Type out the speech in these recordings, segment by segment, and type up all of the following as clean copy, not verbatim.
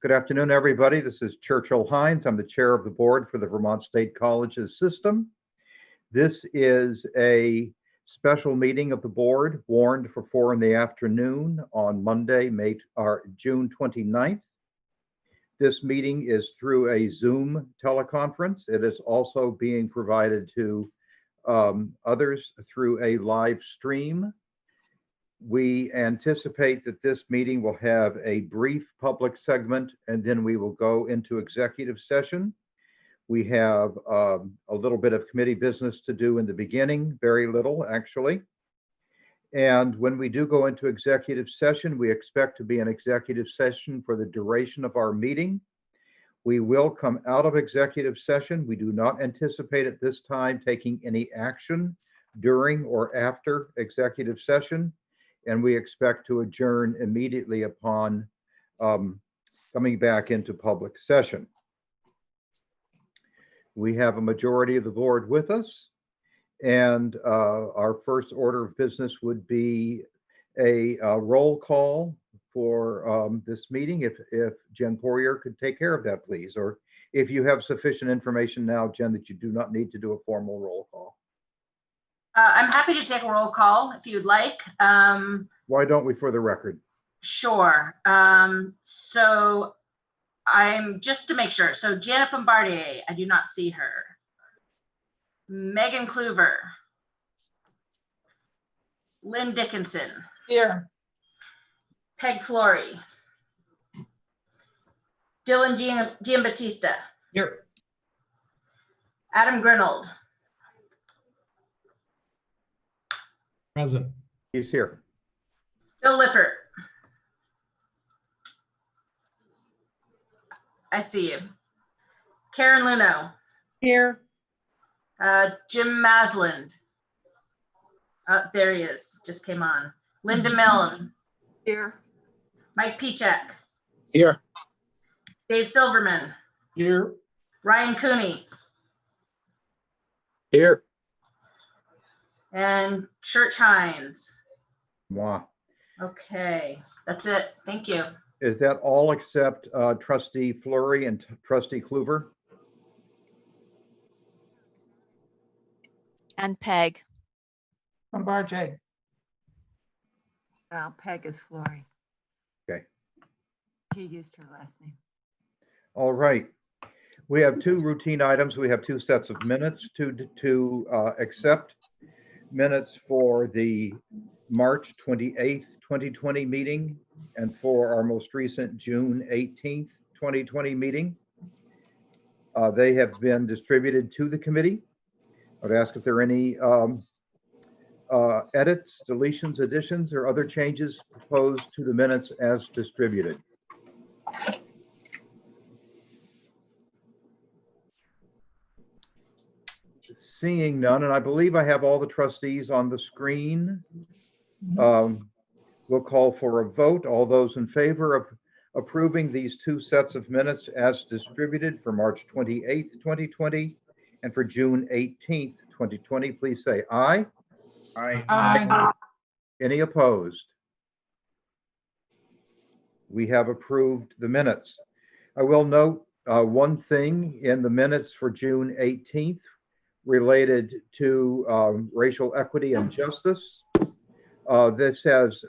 Good afternoon, everybody. This is Churchill Hines. I'm the chair of the board for the Vermont State Colleges system. This is a special meeting of the board warned for 4 p.m. on Monday, June 29th. This meeting is through a Zoom teleconference. It is also being provided to others through a live stream. We anticipate that this meeting will have a brief public segment, and then we will go into executive session. We have a little bit of committee business to do in the beginning, very little actually. And when we do go into executive session, we expect to be in executive session for the duration of our meeting. We will come out of executive session. We do not anticipate at this time taking any action during or after executive session. And we expect to adjourn immediately upon coming back into public session. We have a majority of the board with us, and our first order of business would be a roll call for this meeting. If Jen Porrier could take care of that, please, or if you have sufficient information now, Jen, that you do not need to do a formal roll call. I'm happy to take a roll call if you'd like. Why don't we, for the record? Sure. So I'm just to make sure. So Janet Bombardier, I do not see her. Megan Kluver. Lynn Dickinson. Here. Peg Flory. Dylan Giambattista. Here. Adam Grinold. Present. He's here. Bill Lippert. I see you. Karen Luno. Here. Jim Masland. There he is, just came on. Linda Milne. Here. Mike Pichek. Here. Dave Silverman. Here. Ryan Cooney. Here. And Church Hines. Wow. Okay, that's it. Thank you. Is that all except Trustee Fleury and Trustee Kluver? And Peg. Bombardier. Peg is Flory. Okay. She used her last name. All right. We have 2 routine items. We have 2 sets of minutes to accept. Minutes for the March 28th, 2020 meeting and for our most recent June 18th, 2020 meeting. They have been distributed to the committee. I'd ask if there are any edits, deletions, additions, or other changes proposed to the minutes as distributed. Seeing none, and I believe I have all the trustees on the screen. We'll call for a vote. All those in favor of approving these 2 sets of minutes as distributed for March 28th, 2020 and for June 18th, 2020, please say aye. Aye. Aye. Any opposed? We have approved the minutes. I will note one thing in the minutes for June 18th related to racial equity and justice. This has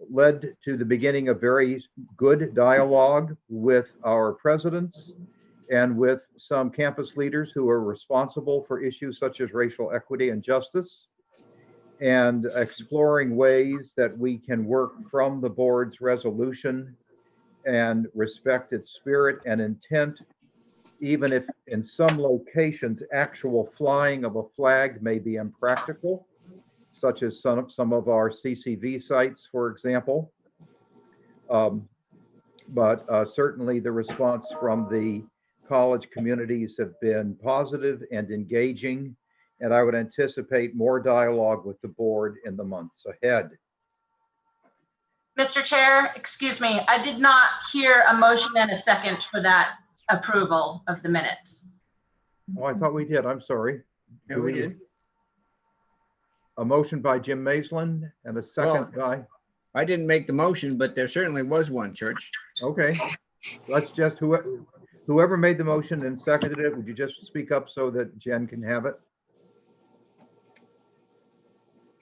led to the beginning of very good dialogue with our presidents and with some campus leaders who are responsible for issues such as racial equity and justice, and exploring ways that we can work from the board's resolution and respect its spirit and intent, even if in some locations actual flying of a flag may be impractical, such as some of our CCV sites, for example. But certainly the response from the college communities have been positive and engaging, and I would anticipate more dialogue with the board in the months ahead. Mr. Chair, excuse me, I did not hear a motion and a second for that approval of the minutes. Oh, I thought we did. I'm sorry. Yeah, we did. A motion by Jim Maisland and a second by, I didn't make the motion, but there certainly was one, Church. okay. let's just, whoever made the motion and seconded it, would you just speak up so that Jen can have it?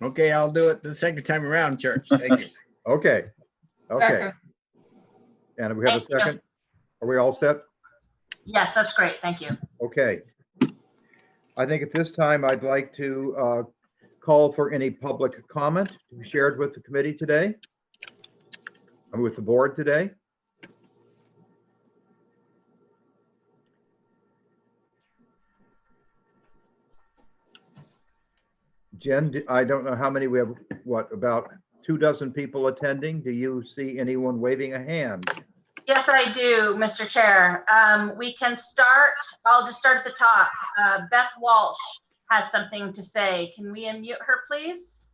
Okay, I'll do it the second time around, Church. Thank you. Okay, okay. Second. And we have a Thank you. second? Are we all set? Yes, that's great. Thank you. Okay. I think at this time, I'd like to call for any public comment to be shared with the committee today, and with the board today. Jen, I don't know how many we have, what, about 24 people attending? Do you see anyone waving a hand? Yes, I do, Mr. Chair. We can start, I'll just start at the top. Beth Walsh has something to say. Can we unmute her, please?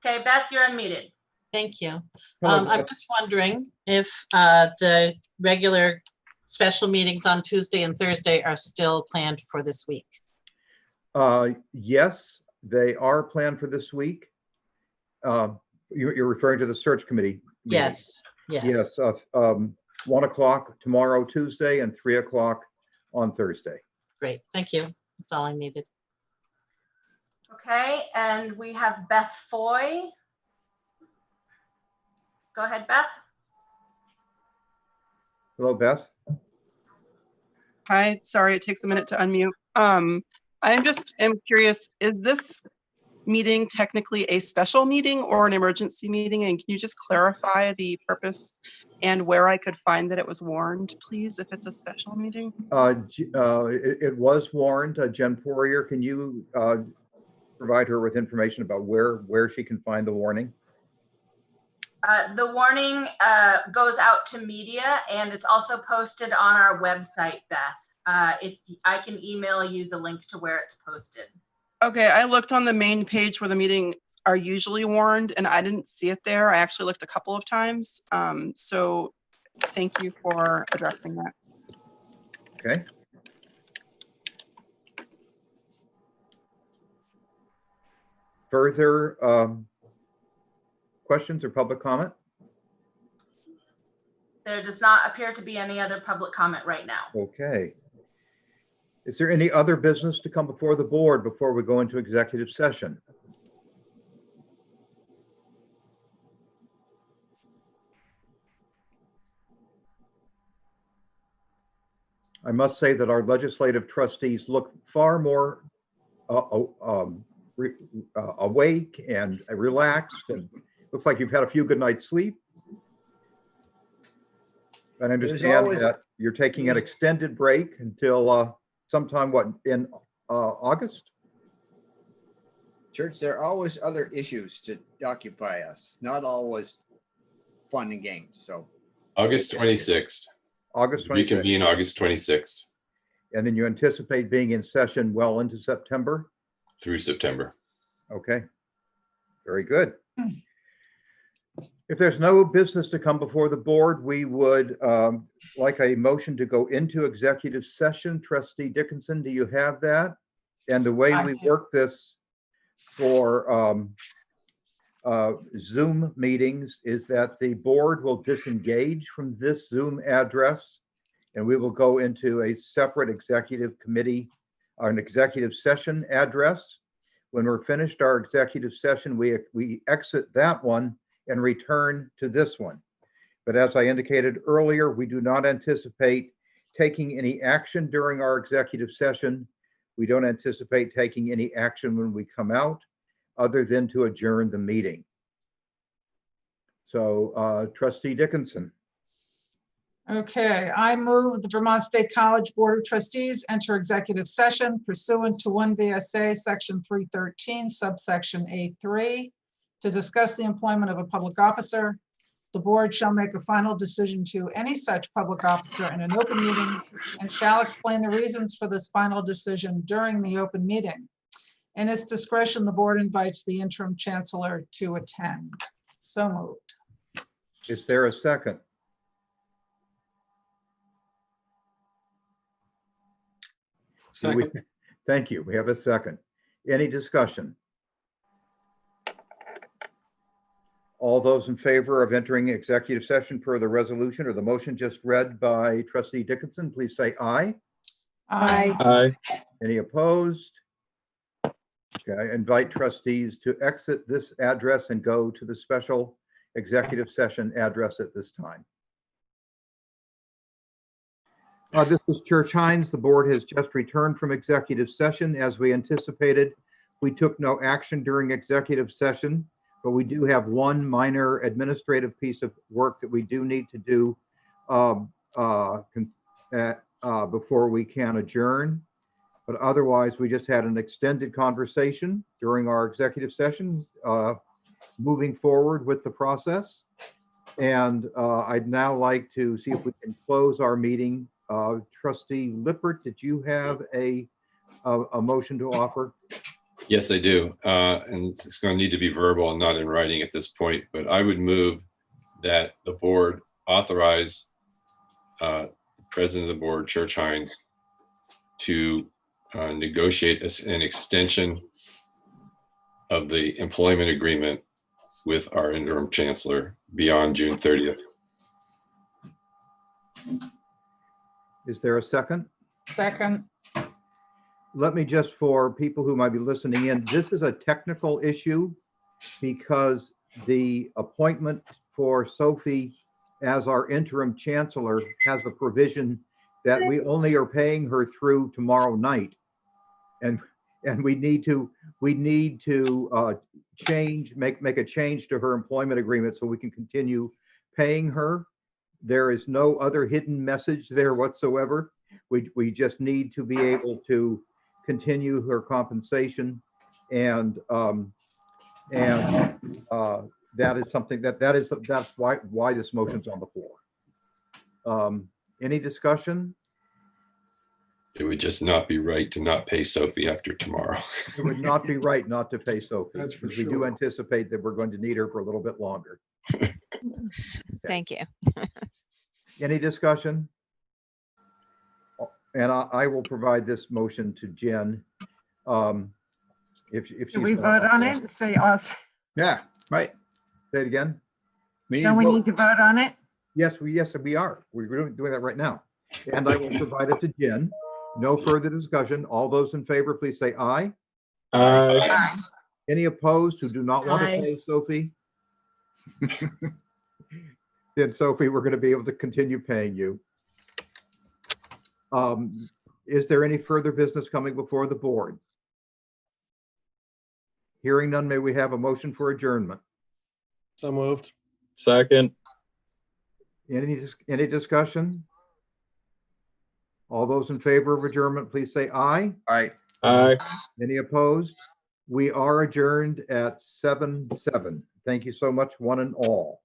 Okay, Beth, you're unmuted. Thank you. Hello, I'm Beth. just wondering if the regular special meetings on Tuesday and Thursday are still planned for this week. Yes, they are planned for this week. You're referring to the search committee meeting? Yes, yes. Yes, 1 o'clock tomorrow, Tuesday, and 3 o'clock on Thursday. Great, thank you. That's all I needed. Okay, and we have Beth Foy. Go ahead, Beth. Hello, Beth. Hi, sorry, it takes a minute to unmute. I'm just am curious, is this meeting technically a special meeting or an emergency meeting? And can you just clarify the purpose and where I could find that it was warned, please, if it's a special meeting? It was warned. Jen Porrier, can you provide her with information about where she can find the warning? The warning goes out to media, and it's also posted on our website, Beth. If I can email you the link to where it's posted. Okay, I looked on the main page where the meetings are usually warned and I didn't see it there. I actually looked a couple of times. So thank you for addressing that. Okay. Further questions or public comment? There does not appear to be any other public comment right now. Okay. Is there any other business to come before the board before we go into executive session? I must say that our legislative trustees look far more awake and relaxed, and looks like you've had a few good nights sleep. I understand always- that you're taking an extended break until sometime, what, in August? Church, there are always other issues to occupy us, not always fun and games. So August 26th. August 26th. Reconvene August 26th And then you anticipate being in session well into September? through September. Okay, very good. If there's no business to come before the board, we would like a motion to go into executive session. Trustee Dickinson, do you have that? And the way I we do. work this for Zoom meetings is that the board will disengage from this Zoom address, and we will go into a separate executive committee, or an executive session address. When we're finished our executive session, we exit that one and return to this one. But as I indicated earlier, we do not anticipate taking any action during our executive session. We don't anticipate taking any action when we come out, other than to adjourn the meeting. So Trustee Dickinson. Okay, I move the Vermont State College Board of Trustees enter executive session pursuant to 1 VSA Section 313, subsection A3, to discuss the employment of a public officer. The board shall make a final decision to any such public officer in an open meeting and shall explain the reasons for this final decision during the open meeting. In its discretion, the board invites the interim chancellor to attend. So moved. Is there a second? Thank you. We have a second. Any discussion? All those in favor of entering executive session per the resolution or the motion just read by Trustee Dickinson, please say aye. Aye. Aye. Any opposed? Okay, I invite trustees to exit this address and go to the special executive session address at this time. This is Church Hines. The board has just returned from executive session. As we anticipated, we took no action during executive session, but we do have one minor administrative piece of work that we do need to do before we can adjourn. But otherwise, we just had an extended conversation during our executive session, moving forward with the process. And I'd now like to see if we can close our meeting. Trustee Lippert, did you have a motion to offer? Yes, I do. And it's going to need to be verbal and not in writing at this point, but I would move that the board authorize President of the board, Church Hines, to negotiate an extension of the employment agreement with our interim chancellor beyond June 30th. Is there a second? Second. Let me just, for people who might be listening in, this is a technical issue because the appointment for Sophie as our interim chancellor has a provision that we only are paying her through tomorrow night. And we need to change, make a change to her employment agreement so we can continue paying her. There is no other hidden message there whatsoever. We just need to be able to continue her compensation, and that is something that's why this motion's on the floor. Any discussion? It would just not be right to not pay Sophie after tomorrow. It would not be right not to pay Sophie. That's for because we do sure. anticipate that we're going to need her for a little bit longer. Thank you. Any discussion? And I will provide this motion to Jen. If Do she's we vote on it? Say us. Yeah, right. Say it again. Don't we need to vote on it? Yes, we are. We're doing that right now. And I will provide it to Jen. No further discussion. All those in favor, please say aye. Aye. Aye. Any opposed who do not want to Aye. pay Sophie? Then Sophie, we're going to be able to continue paying you. Is there any further business coming before the board? Hearing none, may we have a motion for adjournment? So moved. Second. Any discussion? All those in favor of adjournment, please say aye. All right. Aye. Any opposed? We are adjourned at 7:07. Thank you so much, one and all.